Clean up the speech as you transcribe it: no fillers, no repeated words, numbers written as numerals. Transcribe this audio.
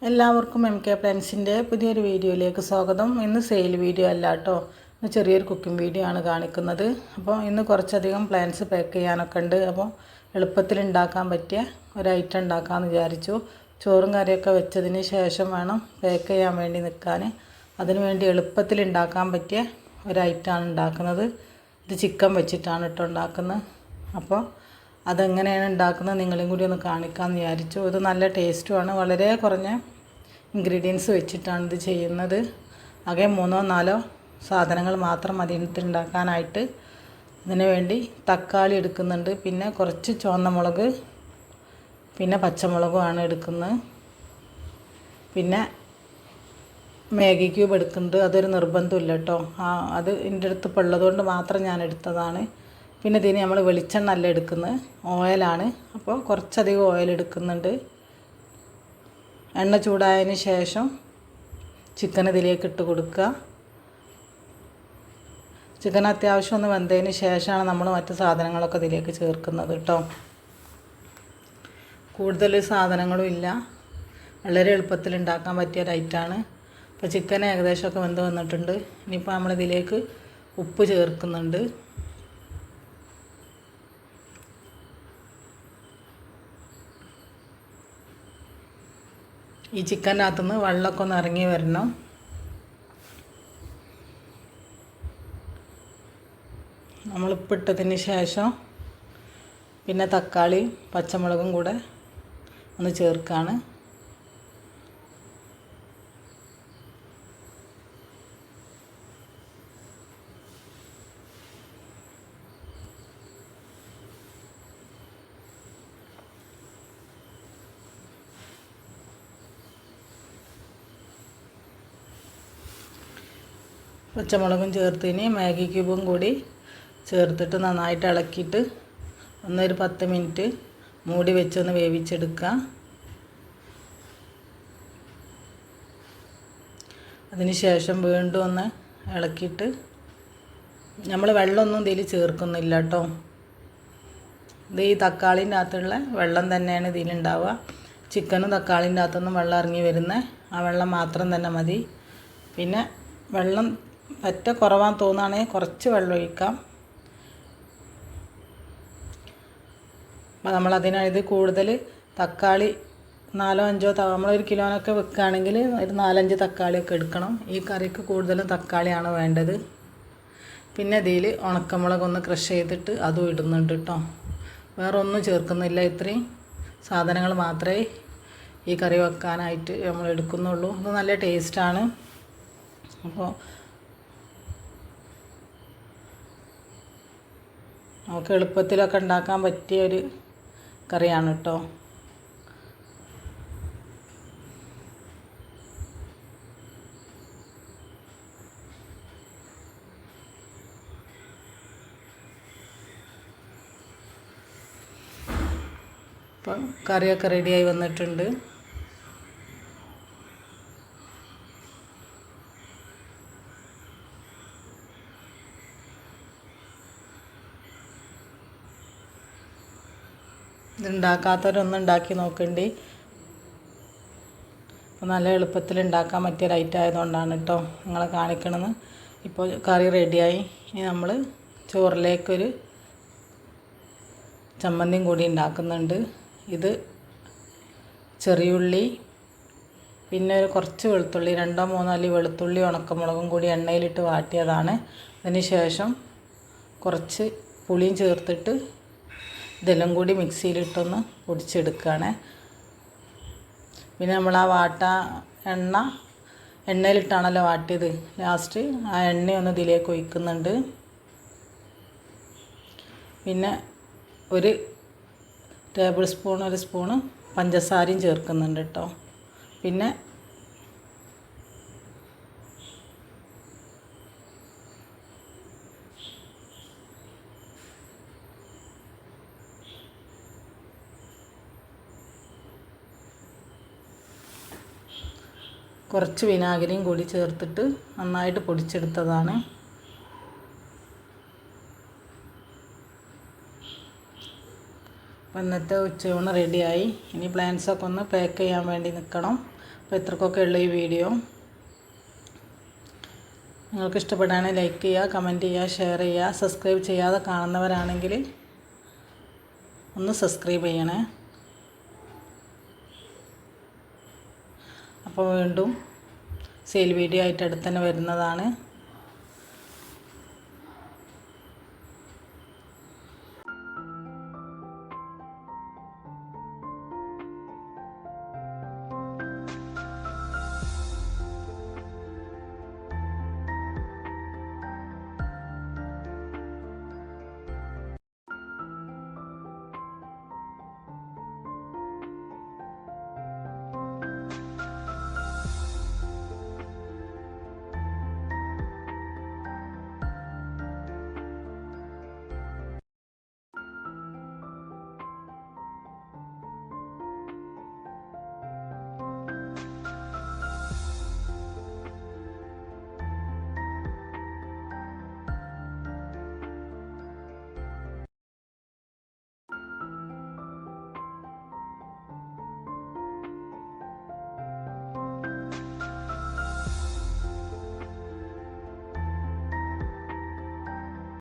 എല്ലാവർക്കും M K പ്ലാൻസിൻ്റെ പുതിയൊരു വീഡിയോയിലേക്ക് സ്വാഗതം. ഇന്ന് സെയിൽ വീഡിയോ അല്ല കേട്ടോ, ഇന്ന് ചെറിയൊരു കുക്കിംഗ് വീഡിയോ ആണ് കാണിക്കുന്നത്. അപ്പോൾ ഇന്ന് കുറച്ചധികം പ്ലാൻസ് പാക്ക് ചെയ്യാനൊക്കെ ഉണ്ട്. അപ്പോൾ എളുപ്പത്തിൽ ഉണ്ടാക്കാൻ പറ്റിയ ഒരു ഐറ്റം ഉണ്ടാക്കാമെന്ന് വിചാരിച്ചു. ചോറും കറിയൊക്കെ വെച്ചതിന് ശേഷം വേണം പാക്ക് ചെയ്യാൻ വേണ്ടി നിൽക്കാൻ. അതിനുവേണ്ടി എളുപ്പത്തിൽ ഉണ്ടാക്കാൻ പറ്റിയ ഒരു ഐറ്റമാണ് ഉണ്ടാക്കുന്നത്. ഇത് ചിക്കൻ വെച്ചിട്ടാണ് കേട്ടോ ഉണ്ടാക്കുന്നത്. അപ്പോൾ അതെങ്ങനെയാണ് ഉണ്ടാക്കുന്നത് നിങ്ങളെയും കൂടി ഒന്ന് കാണിക്കാമെന്ന് വിചാരിച്ചു. ഇത് നല്ല ടേസ്റ്റുമാണ്. വളരെ കുറഞ്ഞ ഇൻഗ്രീഡിയൻസ് വെച്ചിട്ടാണ് ഇത് ചെയ്യുന്നത്. ആകെ 3-4 സാധനങ്ങൾ മാത്രം മതി ഇതിട്ട് ഉണ്ടാക്കാനായിട്ട്. ഇതിന് വേണ്ടി തക്കാളി എടുക്കുന്നുണ്ട്, പിന്നെ കുറച്ച് ചുവന്ന മുളക്, പിന്നെ പച്ചമുളകുമാണ് എടുക്കുന്നത്. പിന്നെ മാഗി ക്യൂബ് എടുക്കുന്നുണ്ട്. അതൊരു നിർബന്ധമില്ല കേട്ടോ, അത് എൻ്റെ അടുത്ത് ഇപ്പോൾ ഉള്ളതുകൊണ്ട് മാത്രം ഞാൻ എടുത്തതാണ്. പിന്നെ ഇതിന് നമ്മൾ വെളിച്ചെണ്ണ അല്ല എടുക്കുന്നത്, ഓയിലാണ്. അപ്പോൾ കുറച്ചധികം ഓയിൽ എടുക്കുന്നുണ്ട്. എണ്ണ ചൂടായതിന് ശേഷം ചിക്കൻ ഇതിലേക്ക് ഇട്ട് കൊടുക്കുക. ചിക്കൻ അത്യാവശ്യം ഒന്ന് വെന്തതിന് ശേഷമാണ് നമ്മൾ മറ്റ് സാധനങ്ങളൊക്കെ ഇതിലേക്ക് ചേർക്കുന്നത് കേട്ടോ. കൂടുതൽ സാധനങ്ങളും ഇല്ല, വളരെ എളുപ്പത്തിൽ ഉണ്ടാക്കാൻ പറ്റിയ ഒരു ഐറ്റമാണ്. അപ്പോൾ ചിക്കൻ ഏകദേശമൊക്കെ വെന്ത് വന്നിട്ടുണ്ട്. ഇനിയിപ്പോൾ നമ്മളിതിലേക്ക് ഉപ്പ് ചേർക്കുന്നുണ്ട്. ഈ ചിക്കൻ്റെ അകത്തുനിന്ന് വെള്ളമൊക്കെ ഒന്ന് ഇറങ്ങി വരണം. നമ്മൾ ഉപ്പിട്ടതിന് ശേഷം പിന്നെ തക്കാളിയും പച്ചമുളകും കൂടെ ഒന്ന് ചേർക്കുകയാണ്. പച്ചമുളകും ചേർത്തിന് മാഗി ക്യൂബും കൂടി ചേർത്തിട്ട് നന്നായിട്ട് ഇളക്കിയിട്ട് ഒന്നൊരു 10 മിനിറ്റ് മൂടി വെച്ചൊന്ന് വേവിച്ചെടുക്കുക. അതിന് ശേഷം വീണ്ടും ഒന്ന് ഇളക്കിയിട്ട്, നമ്മൾ വെള്ളമൊന്നും ഇതിൽ ചേർക്കുന്നില്ല കേട്ടോ. ഇത് ഈ തക്കാളിൻ്റെ അകത്തുള്ള വെള്ളം തന്നെയാണ് ഇതിലുണ്ടാവുക. ചിക്കനും തക്കാളിൻ്റെ അകത്തുനിന്നും വെള്ളം ഇറങ്ങി വരുന്ന ആ വെള്ളം മാത്രം തന്നെ മതി. പിന്നെ വെള്ളം പറ്റ കുറവാന്ന് തോന്നുകയാണെങ്കിൽ കുറച്ച് വെള്ളം ഒഴിക്കാം. അപ്പോൾ നമ്മളതിനായത് കൂടുതൽ തക്കാളി 4-5 നമ്മളൊരു കിലോനൊക്കെ വെക്കുകയാണെങ്കിൽ ഒരു 4-5 തക്കാളിയൊക്കെ എടുക്കണം. ഈ കറിക്ക് കൂടുതലും തക്കാളിയാണ് വേണ്ടത്. പിന്നെ ഇതിൽ ഉണക്കമുളകൊന്ന് ക്രഷ് ചെയ്തിട്ട് അതും ഇടുന്നുണ്ട് കേട്ടോ. വേറെ ഒന്നും ചേർക്കുന്നില്ല. ഇത്രയും സാധനങ്ങൾ മാത്രമേ ഈ കറി വെക്കാനായിട്ട് നമ്മൾ എടുക്കുന്നുള്ളൂ. ഇത് നല്ല ടേസ്റ്റാണ്. അപ്പോൾ നമുക്ക് എളുപ്പത്തിലൊക്കെ ഉണ്ടാക്കാൻ പറ്റിയ ഒരു കറിയാണ് കേട്ടോ. അപ്പം കറിയൊക്കെ റെഡിയായി വന്നിട്ടുണ്ട്. ഇതുണ്ടാക്കാത്തവരൊന്നും ഉണ്ടാക്കി നോക്കണ്ടി. അപ്പോൾ നല്ല എളുപ്പത്തിൽ ഉണ്ടാക്കാൻ പറ്റിയ ഐറ്റം ആയതുകൊണ്ടാണ് കേട്ടോ നിങ്ങളെ കാണിക്കണമെന്ന്. ഇപ്പോൾ കറി റെഡിയായി. ഇനി നമ്മൾ ചോറിലേക്കൊരു ചമ്മന്തിയും കൂടി ഉണ്ടാക്കുന്നുണ്ട്. ഇത് ചെറിയുള്ളി, പിന്നെ ഒരു കുറച്ച് വെളുത്തുള്ളി, 2-3 അല്ലി വെളുത്തുള്ളി ഉണക്കമുളകും കൂടി എണ്ണയിലിട്ട് വാട്ടിയതാണ്. അതിന് ശേഷം കുറച്ച് പുളിയും ചേർത്തിട്ട് ഇതെല്ലാം കൂടി മിക്സിയിലിട്ടൊന്ന് പൊടിച്ചെടുക്കുകയാണ്. പിന്നെ നമ്മൾ ആ എണ്ണയിലിട്ടാണല്ലോ വാട്ടിയത്. ലാസ്റ്റ് ആ എണ്ണയൊന്ന് ഇതിലേക്ക് ഒഴിക്കുന്നുണ്ട്. പിന്നെ ഒരു സ്പൂണ് പഞ്ചസാരയും ചേർക്കുന്നുണ്ട് കേട്ടോ. പിന്നെ കുറച്ച് വിനാഗിരിയും കൂടി ചേർത്തിട്ട് നന്നായിട്ട് പൊടിച്ചെടുത്തതാണ്. അപ്പോൾ ഇന്നത്തെ ഉച്ചയൂണ് റെഡിയായി. ഇനി പ്ലാൻസൊക്കെ ഒന്ന് പാക്ക് ചെയ്യാൻ വേണ്ടി നിൽക്കണം. അപ്പോൾ ഇത്രക്കൊക്കെ ഉള്ള ഈ വീഡിയോ നിങ്ങൾക്ക് ഇഷ്ടപ്പെടുകയാണെങ്കിൽ ലൈക്ക് ചെയ്യുക, കമൻറ്റ് ചെയ്യുക, ഷെയർ ചെയ്യുക. സബ്സ്ക്രൈബ് ചെയ്യാതെ കാണുന്നവരാണെങ്കിൽ ഒന്ന് സബ്സ്ക്രൈബ് ചെയ്യണേ. അപ്പോൾ വീണ്ടും സെയിൽ വീഡിയോ ആയിട്ട് അടുത്ത് തന്നെ വരുന്നതാണ്.